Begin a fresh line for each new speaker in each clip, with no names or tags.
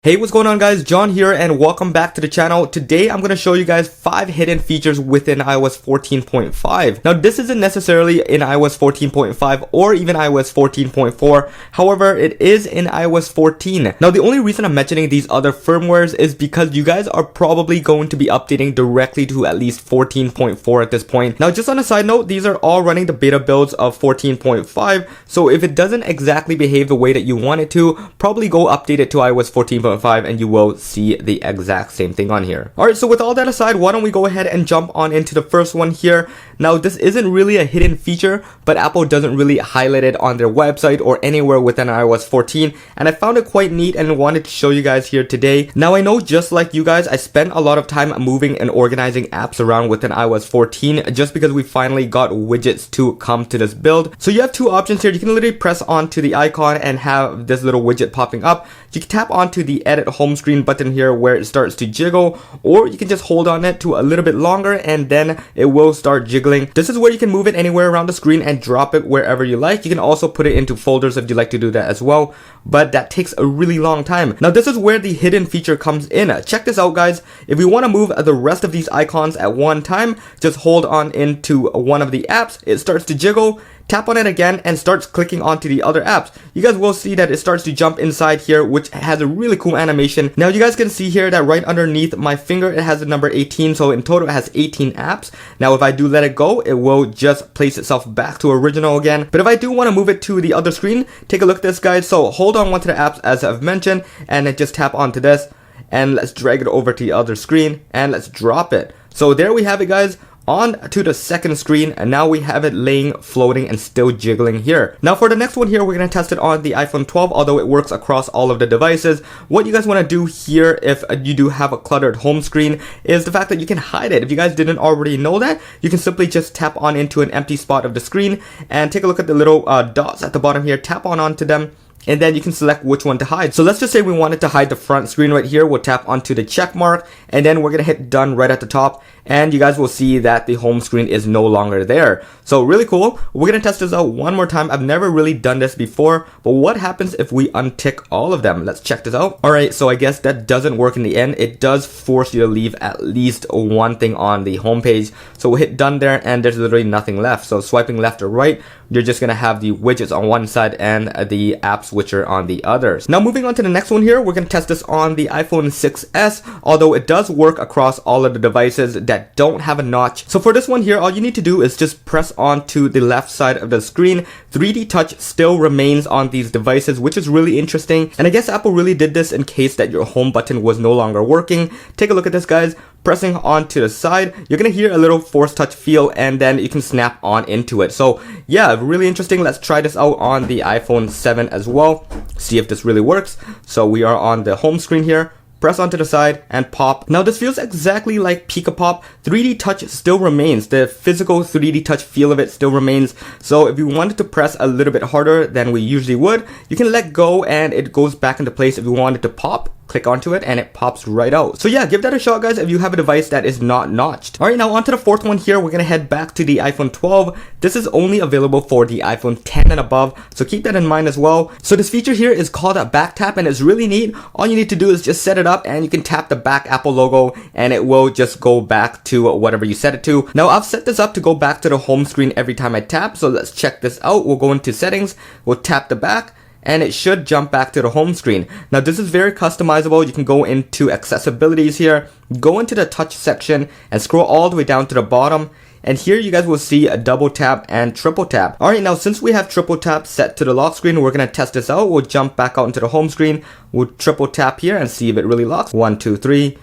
Hey, what's going on guys? John here and welcome back to the channel. Today I'm going to show you guys 5 hidden features within iOS 14.5. Now this isn't necessarily in iOS 14.5 or even iOS 14.4. However, it is in iOS 14. Now the only reason I'm mentioning these other firmwares is because you guys are probably going to be updating directly to at least 14.4 at this point. Now just on a side note, these are all running the beta builds of 14.5. So if it doesn't exactly behave the way that you want it to, probably go update it to iOS 14.5 and you will see the exact same thing on here. Alright, so with all that aside, why don't we go ahead and jump on into the first one here. Now this isn't really a hidden feature, but Apple doesn't really highlight it on their website or anywhere within iOS 14, and I found it quite neat and wanted to show you guys here today. Now I know, just like you guys, I spent a lot of time moving and organizing apps around within iOS 14 just because we finally got widgets to come to this build. So you have two options here. You can literally press onto the icon and have this little widget popping up. You can tap onto the edit home screen button here where it starts to jiggle, or you can just hold on it to a little bit longer and then it will start jiggling. This is where you can move it anywhere around the screen and drop it wherever you like. You can also put it into folders if you like to do that as well, but that takes a really long time. Now this is where the hidden feature comes in. Check this out guys. If we want to move the rest of these icons at one time, just hold on into one of the apps, it starts to jiggle. Tap on it again and starts clicking onto the other apps. You guys will see that it starts to jump inside here, which has a really cool animation. Now you guys can see here that right underneath my finger it has the number 18, so in total it has 18 apps. Now if I do let it go, it will just place itself back to original again. But if I do want to move it to the other screen, take a look at this guys. So hold on one to the apps as I've mentioned, and then just tap onto this and let's drag it over to the other screen and let's drop it. So there we have it guys, on to the second screen, and now we have it laying, floating, and still jiggling here. Now for the next one here, we're going to test it on the iPhone 12, although it works across all of the devices. What you guys want to do here, if you do have a cluttered home screen, is the fact that you can hide it. If you guys didn't already know that, you can simply just tap on into an empty spot of the screen and take a look at the little dots at the bottom here, tap onto them, and then you can select which one to hide. So let's just say we wanted to hide the front screen right here. We'll tap onto the check mark and then we're going to hit done right at the top, and you guys will see that the home screen is no longer there. So really cool. We're going to test this out one more time. I've never really done this before, but what happens if we untick all of them? Let's check this out. Alright, so I guess that doesn't work in the end. It does force you to leave at least one thing on the home page. So we'll hit done there and there's literally nothing left. So swiping left or right, you're just going to have the widgets on one side and the app switcher on the others. Now moving on to the next one here, we're going to test this on the iPhone 6s, although it does work across all of the devices that don't have a notch. So for this one here, all you need to do is just press onto the left side of the screen. 3D touch still remains on these devices, which is really interesting, and I guess Apple really did this in case that your home button was no longer working. Take a look at this guys. Pressing onto the side, you're gonna hear a little force touch feel, and then you can snap on into it. So yeah, really interesting. Let's try this out on the iPhone 7 as well, see if this really works. So we are on the home screen here. Press onto the side and pop. Now this feels exactly like Pika Pop. 3D touch still remains. The physical 3D touch feel of it still remains. So if you wanted to press a little bit harder than we usually would, you can let go and it goes back into place. If you wanted to pop, click onto it and it pops right out. So yeah, give that a shot guys if you have a device that is not notched. Alright, now on to the fourth one here. We're gonna head back to the iPhone 12. This is only available for the iPhone 10 and above, so keep that in mind as well. So this feature here is called a back tap and it's really neat. All you need to do is just set it up and you can tap the back Apple logo and it will just go back to whatever you set it to. Now I've set this up to go back to the home screen every time I tap, so let's check this out. We'll go into settings, we'll tap the back, and it should jump back to the home screen. Now this is very customizable. You can go into accessibilities here, go into the touch section and scroll all the way down to the bottom, and here you guys will see a double tap and triple tap. Alright, now since we have triple tap set to the lock screen, we're going to test this out. We'll jump back out into the home screen, we'll triple tap here and see if it really locks. 1, 2, 3.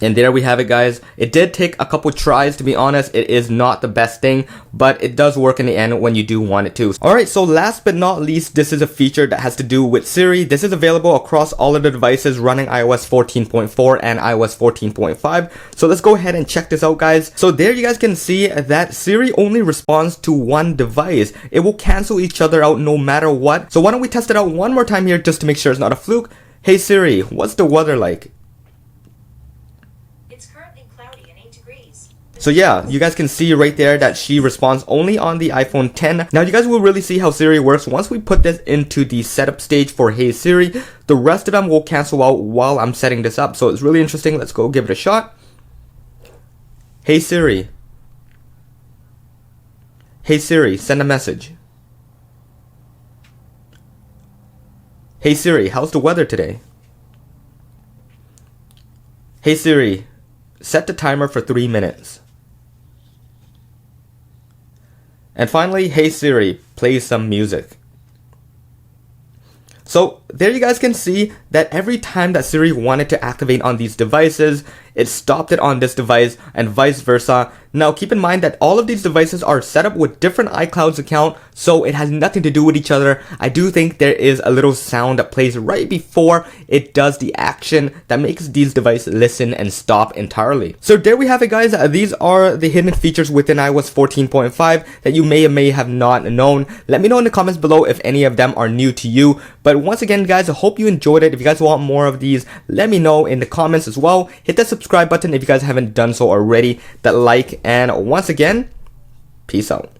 And there we have it guys. It did take a couple tries, to be honest. It is not the best thing, but it does work in the end when you do want it to. Alright, so last but not least, this is a feature that has to do with Siri. This is available across all of the devices running iOS 14.4 and iOS 14.5. So let's go ahead and check this out guys. So there you guys can see that Siri only responds to one device. It will cancel each other out no matter what. So why don't we test it out one more time here just to make sure it's not a fluke. Hey Siri, what's the weather like?
It's currently cloudy and 8 degrees.
So yeah, you guys can see right there that she responds only on the iPhone 10. Now you guys will really see how Siri works once we put this into the setup stage for Hey Siri. The rest of them will cancel out while I'm setting this up. So it's really interesting. Let's go give it a shot. Hey Siri. Hey Siri, send a message. Hey Siri, how's the weather today? Hey Siri, set the timer for 3 minutes. And finally, Hey Siri, play some music. So there you guys can see that every time that Siri wanted to activate on these devices, it stopped it on this device and vice versa. Now keep in mind that all of these devices are set up with different iClouds account, so it has nothing to do with each other. I do think there is a little sound that plays right before it does the action that makes these devices listen and stop entirely. So there we have it, guys. These are the hidden features within iOS 14.5 that you may or may have not known. Let me know in the comments below if any of them are new to you. But once again, guys, I hope you enjoyed it. If you guys want more of these, let me know in the comments as well. Hit that subscribe button if you guys haven't done so already, that like, and once again, peace out.